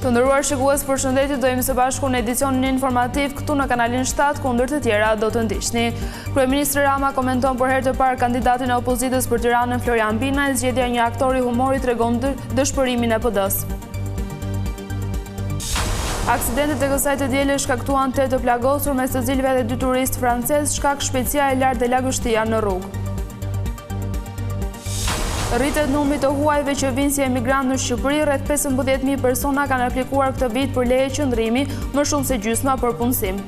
Të nderuar shikues, përshëndetje, do jemi së bashku në edicionin informativ këtu në kanalin 7, kundër të tjera do të ndiqni. Kryeministri Rama komenton për herë të parë kandidatin e opozitës për Tiranën Florian Binaj, zgjedhja e një aktori humori tregon dëshpërimin e PD-s. Aksidentet e kësaj të dielës shkaktuan 8 të plagosur, mes të cilëve edhe 2 turistë francez, shkak shpecia e lartë dhe lagështia në rrugë. Rritet numri të huajve që vinë si emigrant në Shqipëri, rreth 15.000 persona kanë aplikuar këtë vit për leje qëndrimi, më shumë se gjysma për punësim.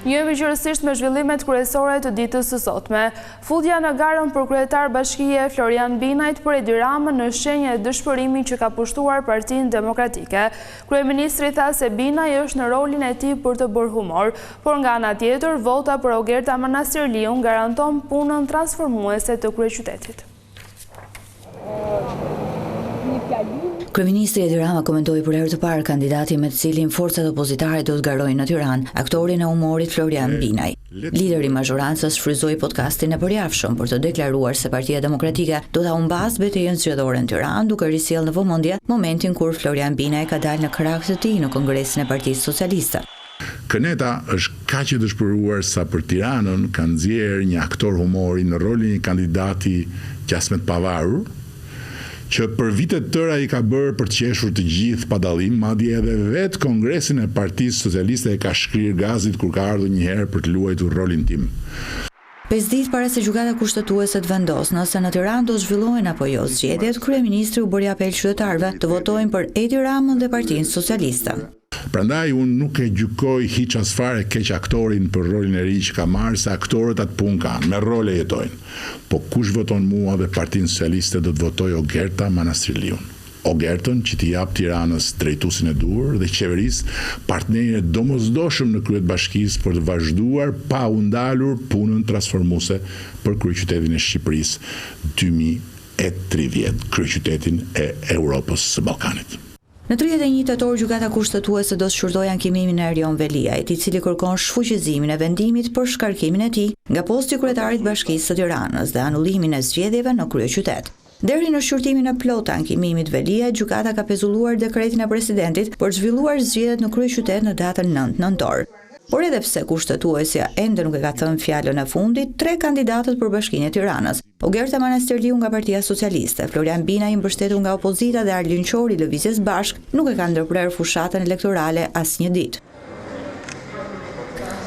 Njëmi qërësisht me zhvillimet kryesore të ditës së sotme. Futja në garën për kryetar bashkie Florian Binajt për Edi Ramën në shenjë e dëshpërimi që ka pushtuar Partinë Demokratike. Kryeministri tha se Binaj është në rolin e tij për të bërë humor, por nga ana tjetër, vota për Ogerta Manastirliun garanton punën transformuese të kryeqytetit. Kryeministri Edi Rama komentoi për herë të parë kandidatin me të cilin forcat opozitare do të garojnë në Tiranë, aktorin e humorit Florian Binaj. Lideri i mazhorancës shfryzoi podcastin e përjavshëm për të deklaruar se Partia Demokratike do ta humbasë betejën zgjedhore në Tiranë, duke risjellë në vëmendje momentin kur Florian Binaj ka dalë në krah të tij në Kongresin e Partisë Socialiste. Këneta është kaq e dëshpëruar sa për Tiranën ka nxjerrë një aktor humori në rolin e një kandidati qasmet pavarur, që për vitet tëra i ka bërë për të qeshur të gjithë pa dallim, madje edhe vetë Kongresin e Partisë Socialiste e ka shkrirë gazit kur ka ardhur një herë për të luajtur rolin tim. 5 ditë para se gjykata kushtetuese të vendosë nëse në Tiranë do zhvillohen apo jo zgjedhjet, kryeministri u bëri apel qytetarëve të votojnë për Edi Ramën dhe Partinë Socialiste. Prandaj unë nuk e gjykoj hiç as fare keq aktorin për rolin e ri që ka marrë, se aktorët atë punë kanë, me role jetojnë. Po kush voton mua dhe Partinë Socialiste do të votoj Ogerta Manastirliun. Ogertën që t'i jap Tiranës drejtuesin e duhur dhe qeverisë partnerë domosdoshëm në kryet bashkisë për të vazhduar pa u ndalur punën transformuese për kryeqytetin e Shqipërisë 2030, kryeqytetin e Europës së Ballkanit. Në 31 tetor, gjykata kushtetuese do të shqyrtojë ankimimin e Erion Veliajt, i cili kërkon shfuqizimin e vendimit për shkarkimin e tij nga posti i kryetarit Bashkisë së Tiranës dhe anullimin e zgjedhjeve në kryeqytet. Deri në shqyrtimin e plotë të ankimimit Veliajt, gjykata ka pezulluar dekretin e presidentit për të zhvilluar zgjedhjet në kryeqytet në datën 9 nëntor. Por edhe pse kushtetuesja ende nuk e ka thënë fjalën e fundit, 3 kandidatët për Bashkinë e Tiranës, Ogerta Manastirliu nga Partia Socialiste, Florian Binaj i mbështetur nga opozita dhe Arlin Qori i Lëvizjes Bashk, nuk e kanë ndërprerë fushatën elektorale asnjë ditë.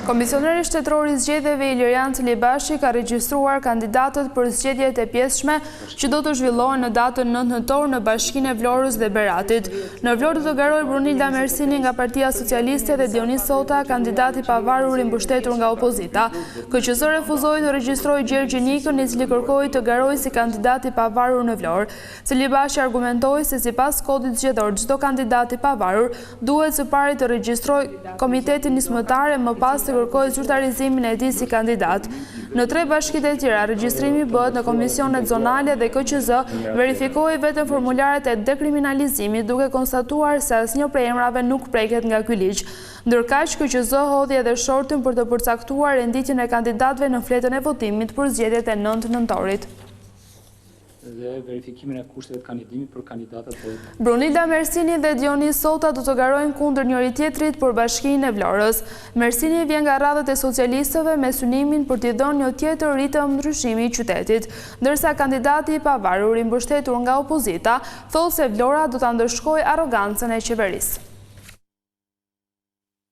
Komisioneri shtetëror i zgjedhjeve Ilirian Celibashi ka regjistruar kandidatët për zgjedhjet e pjesshme që do të zhvillohen në datën 9 nëntor në Bashkinë e Vlorës dhe Beratit. Në Vlorë do të garojë Brunilda Mersini nga Partia Socialiste dhe Dionis Sota, kandidati pavarur i mbështetur nga opozita. KQS refuzoi të regjistrojë Gjergj Nikën, i cili kërkoi të garojë si kandidati pavarur në Vlorë. Celibashi argumentoi se sipas kodit zgjedhor çdo kandidati pavarur duhet së pari të regjistrojë komitetin nismëtar e më pas të kërkojë zyrtarizimin e tij si kandidat. Në 3 bashkitë e tjera, regjistrimi bëhet në komisionet zonale dhe KQZ verifikoi vetëm formularet e dekriminalizimit, duke konstatuar se asnjë prej emrave nuk preket nga ky ligj. Ndërkaq, KQZ hodhi edhe shortin për të përcaktuar renditjen e kandidatëve në fletën e votimit për zgjedhjet e 9 nëntorit. Dhe verifikimin e kushteve të kandidimit për kandidatët e... Brunilda Mersini dhe Dionis Sota do të garojnë kundër njëri tjetrit për Bashkinë e Vlorës. Mersini vjen nga radhët e socialistëve me synimin për t'i dhënë një tjetër ritëm ndryshimi i qytetit, ndërsa kandidati i pavarur i mbështetur nga opozita thotë se Vlora do ta ndërshkojë arrogancën e qeverisë.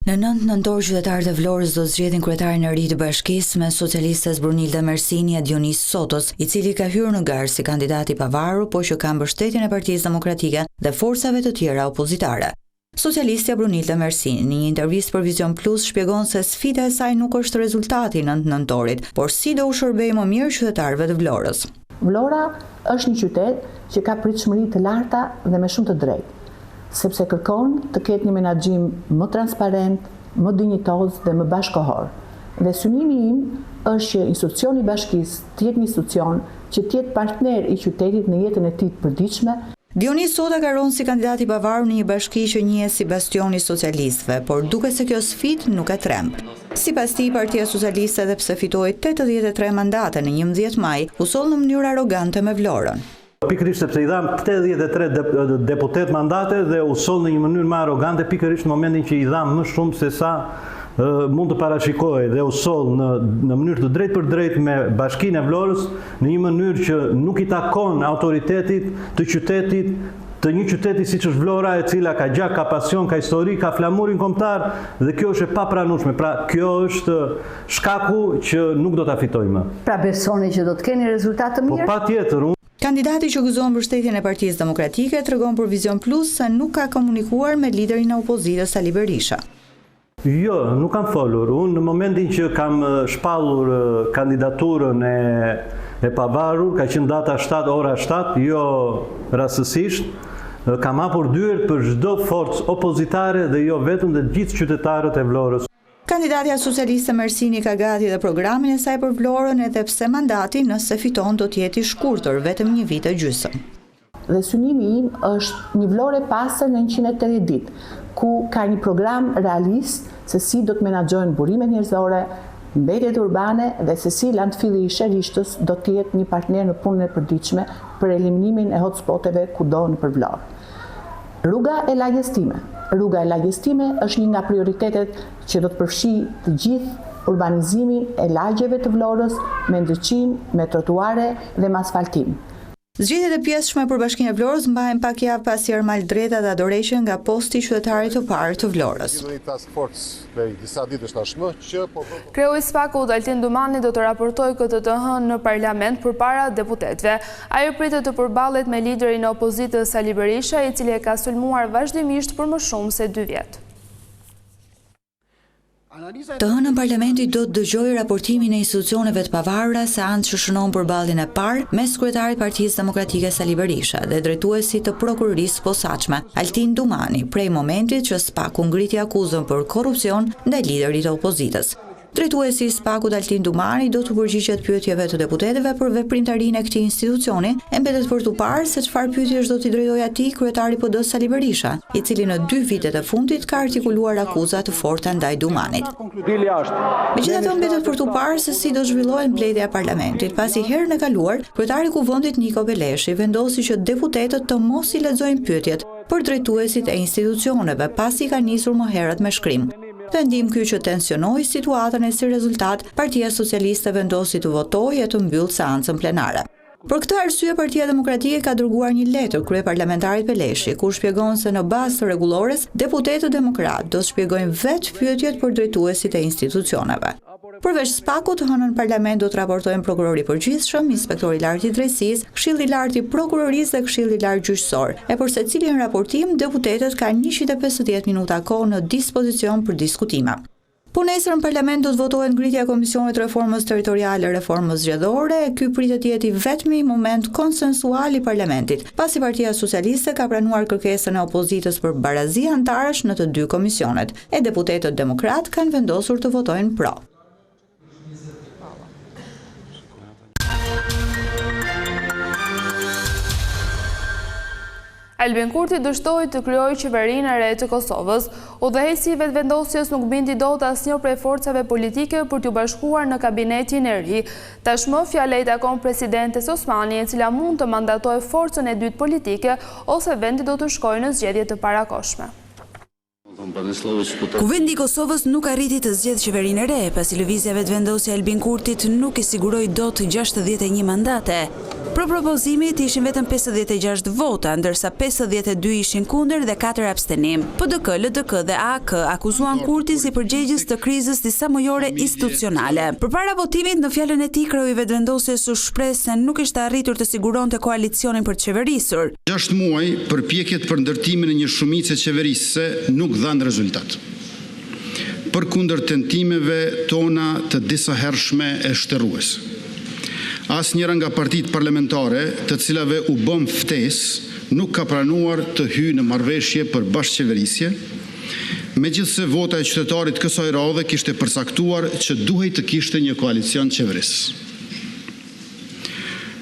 Në 9 nëntor, qytetarët e Vlorës do zgjedhin kryetarin e ri të bashkisë me socialistes Brunilda Mersini e Dionis Sotos, i cili ka hyrë në garë si kandidati pavarur, por që ka mbështetjen e Partisë Demokratike dhe forcave të tjera opozitare. Socialistja Brunilda Mersini në një intervistë për Vision Plus shpjegon se sfida e saj nuk është rezultati i 9 nëntorit, por si do u shërbejë më mirë qytetarëve të Vlorës. Vlora është një qytet që ka pritshmëri të larta dhe me shumë të drejtë, sepse kërkon të ketë një menaxhim më transparent, më dinjitoz dhe më bashkëkohor. Dhe synimi im është që institucioni i bashkisë të jetë një institucion që të jetë partner i qytetit në jetën e tij të përditshme. Dionis Soda garon si kandidat i pavarur në një bashki që njihet si bastioni socialistëve, por duket se kjo sfidë nuk e tremb. Sipas tij, Partia Socialiste edhe pse fitoi 83 mandate në 11 maj, u soll në mënyrë arrogante me Vlorën. Pikërisht sepse i dhan 83 deputet mandate dhe u soll në një mënyrë më arrogante pikërisht në momentin që i dhan më shumë se sa mund të parashikohej dhe u soll në mënyrë të drejtë për drejtë me Bashkinë e Vlorës në një mënyrë që nuk i takon autoritetit të qytetit, të një qyteti siç është Vlora, e cila ka gjak, ka pasion, ka histori, ka flamurin kombëtar dhe kjo është e papranueshme. Pra kjo është shkaku që nuk do ta fitojmë më. Pra besoni që do të keni rezultate të mirë? Po patjetër. Kandidati që gëzon mbështetjen e Partisë Demokratike tregon për Vizion Plus se nuk ka komunikuar me liderin e opozitës Sali Berisha. Jo, nuk kam folur. Unë në momentin që kam shpallur kandidaturën e pavarur, ka qenë data 7, ora 7, jo rastësisht, kam hapur dyert për çdo forcë opozitare dhe jo vetëm dhe gjithë qytetarët e Vlorës. Kandidatja socialiste Mersini ka gati dhe programin e saj për Vlorën, edhe pse mandati nëse fiton do të jetë i shkurtër, vetëm 1 vit e gjysmë. Dhe synimi im është një Vlorë e pastër në 180 ditë, ku ka një program realist se si do të menaxhojnë burimet njerëzore, mbetjet urbane dhe se si landfilli i Sherishtës do të jetë një partner në punën e përditshme për eliminimin e hotspoteve kudo nëpër Vlorë. Rruga e lagjestime është një nga prioritetet që do të përfshijë të gjithë urbanizimin e lagjeve të Vlorës me ndriçim, me trotuare dhe me asfaltim. Zgjedhjet e pjesshme për Bashkinë e Vlorës mbahen pak javë pasi Armald Dreta dhe adoreqen nga posti i qytetarit të parë të Vlorës. Kreu i SPAK-ut Altin Dumani do të raportojë këtë të hënë në parlament përpara deputetëve. Ai pritet të përballet me liderin e opozitës Sali Berisha, i cili e ka sulmuar vazhdimisht për më shumë se 2 vjet. Të hënën parlamenti do të dëgjojë raportimin e institucioneve të pavarura se anë që shënon përballjen e parë mes kryetarit Partisë Demokratike Sali Berisha dhe drejtuesit të prokurorisë posaçme Altin Dumani, prej momentit që SPAK-u ngriti akuzën për korrupsion ndaj liderit të opozitës. Drejtuesi i SPAK-ut Altin Dumani do të përgjigjet pyetjeve të deputetëve për veprimtarinë e këtij institucioni, e mbetet për tu parë se çfarë pyetjesh do t'i drejtojë atij kryetari PD-s Sali Berisha, i cili në 2 vitet e fundit ka artikuluar akuza të forta ndaj Dumanit. Megjithatë, mbetet për tu parë se si do zhvillohet mbledhja e parlamentit, pasi herën e kaluar kryetari i Kuvendit Niko Beleshi vendosi që deputetët të mos i lexojnë pyetjet për drejtuesit e institucioneve, pasi ka nisur më herët me shkrim. Vendim ky që tensionoi situatën e si rezultat, Partia Socialiste vendosi të votojë e të mbyllë seancën plenare. Për këtë arsye, Partia Demokratike ka dërguar një letër kryeparlamentarit Beleshi, ku shpjegon se në bazë të rregullores, deputetët demokratë do të shpjegojnë vetë pyetjet për drejtuesit e institucioneve. Përveç SPAK-ut, hënën parlament do të raportojnë prokurori i përgjithshëm, inspektori i lartë i drejtësisë, këshilli i lartë i prokurorisë dhe këshilli i lartë gjyqësor. E për secilin raportim, deputetët kanë 150 minuta kohë në dispozicion për diskutime. Po nesër në parlament do të votohet ngritja e Komisionit të Reformës Territoriale, reformës zgjedhore, e ky pritet të jetë vetmi moment konsensual i parlamentit, pasi Partia Socialiste ka pranuar kërkesën e opozitës për barazi antarësh në të 2 komisionet, e deputetët demokrat kanë vendosur të votojnë pro. Albin Kurti dështoi të krijojë qeverinë e re të Kosovës. Udhëheqësi i vetëvendosjes nuk bindi dot asnjë prej forcave politike për t'u bashkuar në kabinetin e ri. Tashmë fjala i takon presidentes Osmani, e cila mund të mandatojë forcën e dytë politike ose vendi do të shkojë në zgjedhje të parakohshme. Kuvendi i Kosovës nuk arriti të zgjedhë qeverinë e re, pasi lëvizja vetëvendosje e Albin Kurtit nuk i siguroi dot 61 mandate. Për propozimit ishin vetëm 56 vota, ndërsa 52 ishin kundër dhe 4 abstenim. PDK, LDK dhe AK akuzuan Kurtin si përgjegjës të krizës disamujore institucionale. Përpara votimit, në fjalën e tij, kreu i vetëvendosjes u shpreh se nuk ishte arritur të siguronte koalicionin për të qeverisur. 6 muaj përpjekjet për ndërtimin e një shumice qeverisëse nuk dhanë rezultat. Përkundër tentimeve tona të disahershme e shtërruese. Asnjëra nga partitë parlamentare, të cilave u bëm ftesë, nuk ka pranuar të hyjë në marrëveshje për bashkëqeverisje, megjithse vota e qytetarit kësaj radhe kishte përcaktuar që duhej të kishte një koalicion qeverisës.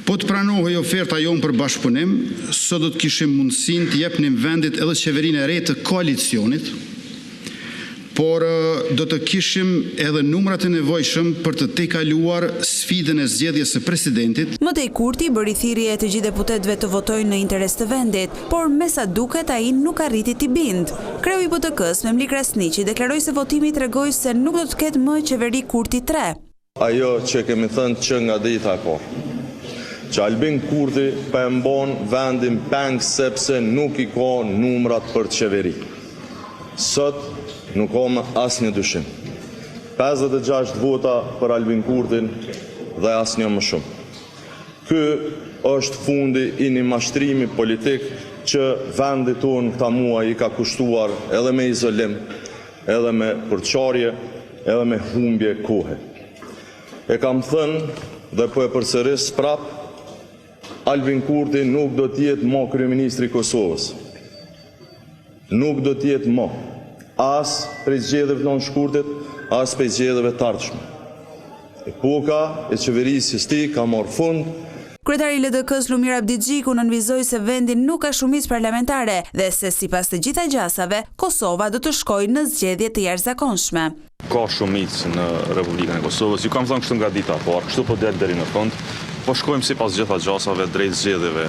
Po Po të pranohej oferta jonë për bashkëpunim, sot do të kishim mundësinë të jepnim vendit edhe qeverinë e re të koalicionit, por do të kishim edhe numrat e nevojshëm për të tejkaluar sfidën e zgjedhjes së presidentit. Mëtej Kurti bëri thirrje të gjithë deputetëve të votojnë në interes të vendit, por me sa duket ai nuk arriti t'i bind. Kreu i BTK-s Memli Krasniqi deklaroi se votimi tregoi se nuk do të ketë më qeveri Kurti 3. Ajo që kemi thënë që nga dita e parë, që Albin Kurti për mbon vendin peng sepse nuk i ka numrat për qeveri. Sot nuk ka më asnjë dyshim. 56 vota për Albin Kurtin dhe asnjë më shumë. Ky është fundi i një mashtrimi politik që vendi tonë këta muaj i ka kushtuar edhe me izolim, edhe me përçarje, edhe me humbje kohe. E kam thënë dhe po e përsëris prap, Albin Kurti nuk do t'jetë më kryeministri i Kosovës. Nuk do t'jetë më. As prej zgjedhjeve të shkurtit, as prej zgjedhjeve të ardhshme. Epoka e qeverisë së tij ka marrë fund. Kryetari i LDK-s Lumir Abdigjiku nënvizoi se vendi nuk ka shumicë parlamentare dhe se sipas të gjitha gjasave, Kosova do të shkojë në zgjedhje të jashtëzakonshme. Ka shumicë në Republikën e Kosovës. Ju kam thënë kështu nga dita e parë, kështu po del deri në fund. Po shkojmë sipas gjitha gjasave drejt zgjedhjeve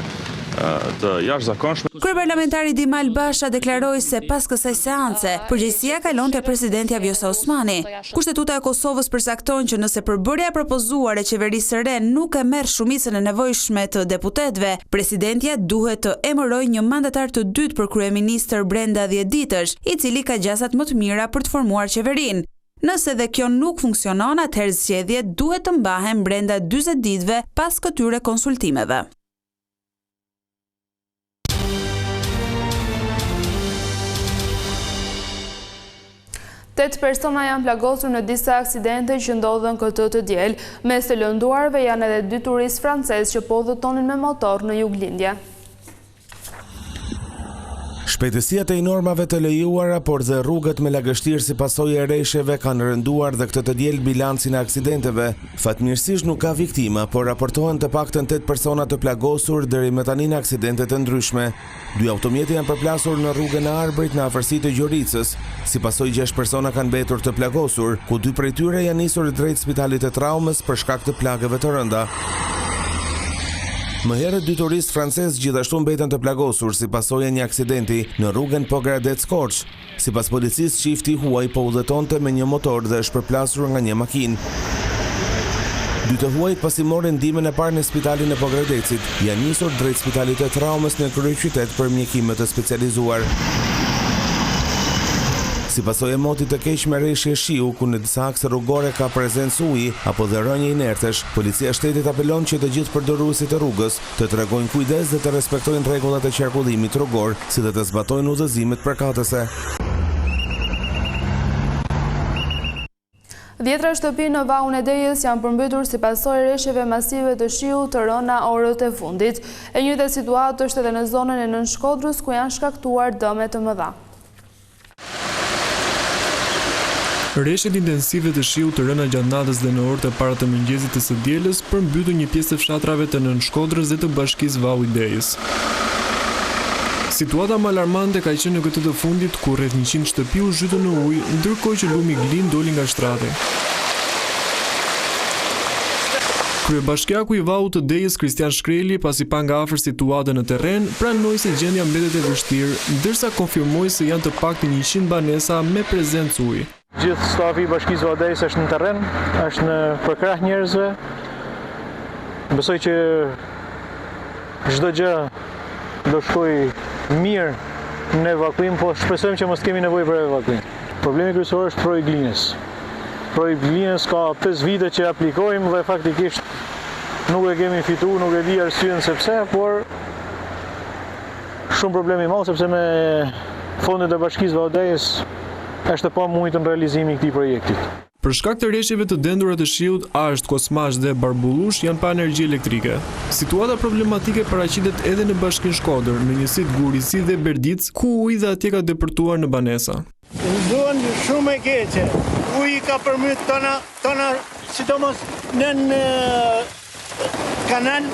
të jashtëzakonshme. Kryeparlamentari Dimal Basha deklaroi se pas kësaj seance, përgjegjësia kalon te presidenti Vjosa Osmani. Kushtetuta e Kosovës përcakton që nëse përbërja propozuar e qeverisë së re nuk e merr shumicën e nevojshme të deputetëve, presidentja duhet të emërojë një mandatar të dytë për kryeministër brenda 10 ditësh, i cili ka gjasat më të mira për të formuar qeverinë. Nëse dhe kjo nuk funksionon, atëherë zgjedhjet duhet të mbahen brenda 40 ditëve pas këtyre konsultimeve. 8 persona janë plagosur në disa aksidente që ndodhen këtë të diel. Mes të lënduarve janë edhe 2 turistë francezë që po udhëtonin me motor në Juglindje. Shpejtësiat e normave të lejuara, por dhe rrugët me lagështirë si pasojë e rreshjeve kanë rënduar dhe këtë të diel bilancin e aksidenteve. Fatmirësisht nuk ka viktima, por raportohen të paktën 8 persona të plagosur deri më tani në aksidente të ndryshme. 2 automjete janë përplasur në rrugën e Arbërit në afërsi të Gjoricës. Si pasojë 6 persona kanë mbetur të plagosur, ku 2 prej tyre janë nisur drejt spitalit të traumës për shkak të plagëve të rënda. Më herët 2 turistë francezë gjithashtu mbeten të plagosur si pasojë e një aksidenti në rrugën Pogradec-Korç. Sipas policisë, çifti huaj po udhëtonte me një motor dhe është përplasur nga një makinë. 2 të huajt pasi morën ndihmën e parë në spitalin e Pogradecit, janë nisur drejt spitalit të traumës në kryeqytet për mjekime të specializuar. Si pasojë e motit të keq me rreshje shiu, ku në disa akse rrugore ka prezencë uji apo dhe rënje inertesh, policia e shtetit apelon që të gjithë përdoruesit e rrugës të tregojnë kujdes dhe të respektojnë rregullat e qarkullimit rrugor, si dhe të zbatojnë udhëzimet përkatëse. 10 shtëpi në Vaun e Dejës janë përmbytur si pasojë rreshjeve masive të shiut të rëna orët e fundit. E njëjta situatë është edhe në zonën e Nën Shkodrës, ku janë shkaktuar dëme të mëdha. Rreshjet intensive të shiut të rëna gjatë natës dhe në orët e para të mëngjesit të së dielës përmbytën një pjesë të fshatrave të Nën Shkodrës dhe të bashkisë Vau i Dejës. Situata më alarmante ka qenë në këtë të fundit, ku rreth 100 shtëpi u zhytën në ujë, ndërkohë që lumi Glin doli nga shtrati. Kryebashkiaku i Vaut të Dejës Kristian Shkreli, pasi pa nga afër situatën në terren, pranoi se gjendja mbetet e vështirë, ndërsa konfirmoi se janë të paktën 100 banesa me prezencë uji. Gjithë stafi i bashkisë Vau Dejës është në terren, është në përkrah njerëzve. Besoj që çdo gjë do shkojë mirë në evakuim, po shpresojmë që mos kemi nevojë për evakuim. Problemi kryesor është proji i Glinës. Proji i Glinës ka 5 vite që aplikojmë dhe faktikisht nuk e kemi fituar, nuk e di arsyen sepse, por shumë problemi i madh sepse me fondin e bashkisë Vau Dejës është pa mujtë në realizimi i këtij projekti. Për shkak të rreshjeve të dendura të shiut, Arsht, Kosmash dhe Barbullush janë pa energji elektrike. Situata problematike paraqitet edhe në Bashkinë Shkodër, në njësitë Gurici dhe Berdic, ku uji dhe atje ka depërtuar në banesa. Ndonë shumë e keqe. Uji ka përmbyt tona, sidomos nën kanal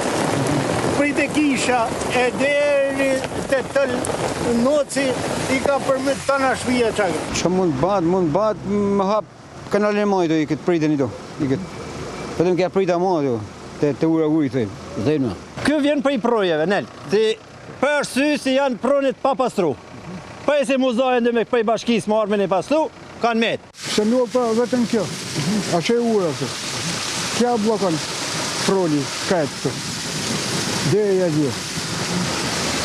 prit e kisha e deri te tëll noci i ka përmet tana shpija çaka. Që mund bat më hap kanalin e majtë i këtë pritën i do. Vetëm kja prita majtë te ura uri thejmë. Kjo vjen për i projeve, nel. Për sy si janë pronit pa pastru. Për e se muzajnë dhe me për i bashkis më armen e pastru, kanë metë. Se nuk për vetëm kjo, a që e ura këtë. Kja blokon proni, kajtë këtë. Dhe e dhjo.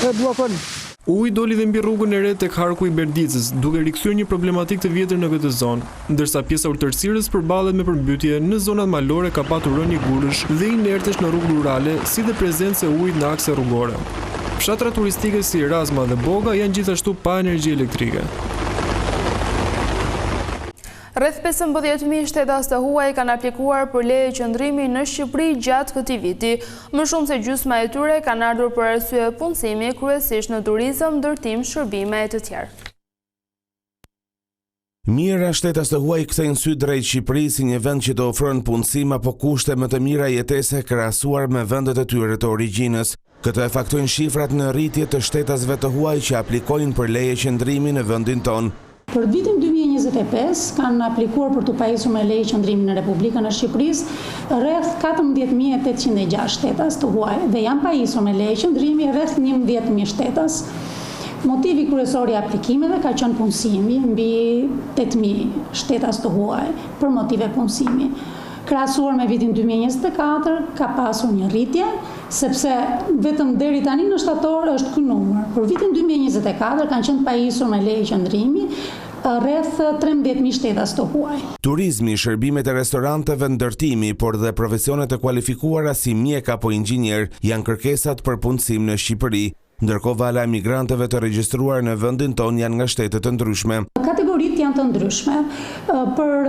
E blokon. Uji doli dhe mbi rrugën e re tek harku i Berdicës, duke rikthyer një problematik të vjetër në këtë zonë, ndërsa pjesa urtërsirës përballet me përmbytje në zonat malore ka patur rënje gurësh dhe inertesh në rrugë rurale, si dhe prezencë e ujit në akse rrugore. Fshatra turistike si Erasma dhe Boga janë gjithashtu pa energji elektrike. Rreth 15.000 shtetas të huaj kanë aplikuar për leje qëndrimi në Shqipëri gjatë këtij viti. Më shumë se gjysma e tyre kanë ardhur për arsye punësimi, kryesisht në turizëm, ndërtim, shërbime e të tjerë. Mira shtetas të huaj kthejnë sy drejt Shqipërisë si një vend që të ofron punësim apo kushte më të mira jetese krahasuar me vendet e tyre të origjinës. Këtë e faktojnë shifrat në rritje të shtetasve të huaj që aplikojnë për leje qëndrimi në vendin tonë. Për vitin 2025 kanë aplikuar për të pajisur me leje qëndrimi në Republikën e Shqipërisë rreth 14.806 shtetas të huaj dhe janë pajisur me leje qëndrimi rreth 11.000 shtetas. Motivi kryesor i aplikimeve ka qenë punësimi mbi 8.000 shtetas të huaj për motive punësimi. Krahasuar me vitin 2024 ka pasur një rritje, sepse vetëm deri tani në shtator është ky numër. Për vitin 2024 kanë qenë pajisur me leje qëndrimi rreth 13.000 shtetas të huaj. Turizmi, shërbimet e restoranteve, ndërtimi, por dhe profesionet e kualifikuara si mjek apo inxhinier janë kërkesat për punësim në Shqipëri. Ndërkohë vala e migrantëve të regjistruar në vendin ton janë nga shtete të ndryshme. Kategoritë janë të ndryshme, për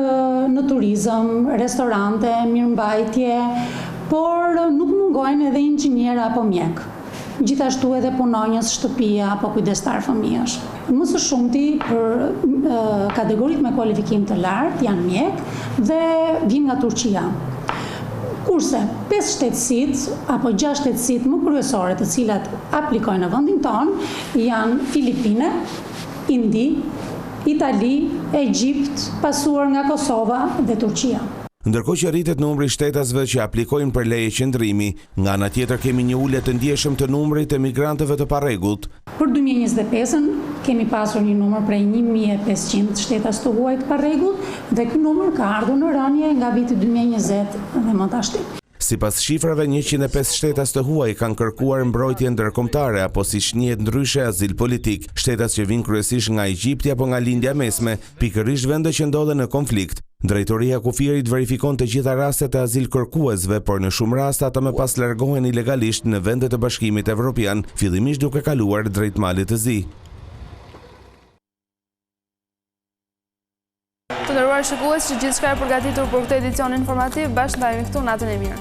në turizëm, restorante, mirëmbajtje, por nuk mungojnë edhe inxhiniera apo mjek. Gjithashtu edhe punonjës shtëpia apo kujdestar fëmijësh. Më së shumti për kategoritë me kualifikim të lartë janë mjek dhe vijnë nga Turqia. Kurse 5 shtetësit apo 6 shtetësit më kryesore të cilat aplikojnë në vendin tonë janë Filipine, Indi, Itali, Egjipt, pasuar nga Kosova dhe Turqia. Ndërkohë që rritet numri shtetasve që aplikojnë për leje qëndrimi, nga ana tjetër kemi një ulje të ndjeshëm të numrit të migrantëve të parregullt. Për 2025-ën kemi pasur një numër prej 1.500 shtetas të huaj të parregullt dhe ky numër ka ardhur në rënje nga viti 2020 dhe më tashti. Sipas shifrave, 105 shtetas të huaj kanë kërkuar mbrojtje ndërkombëtare apo siç njihet ndryshe azil politik, shtetas që vijnë kryesisht nga Egjipti apo nga lindja mesme, pikërisht vende që ndodhen në konflikt. Drejtoria e kufirit verifikon të gjitha rastet e azil kërkuesve, por në shumë raste ata më pas largohen ilegalisht në vendet e Bashkimit Evropian, fillimisht duke kaluar drejt Malit të Zi. Të nderuar shikues, që gjithçka e përgatitur për këtë edicion informativ, bashkë ndajemi këtu, natën e mirë.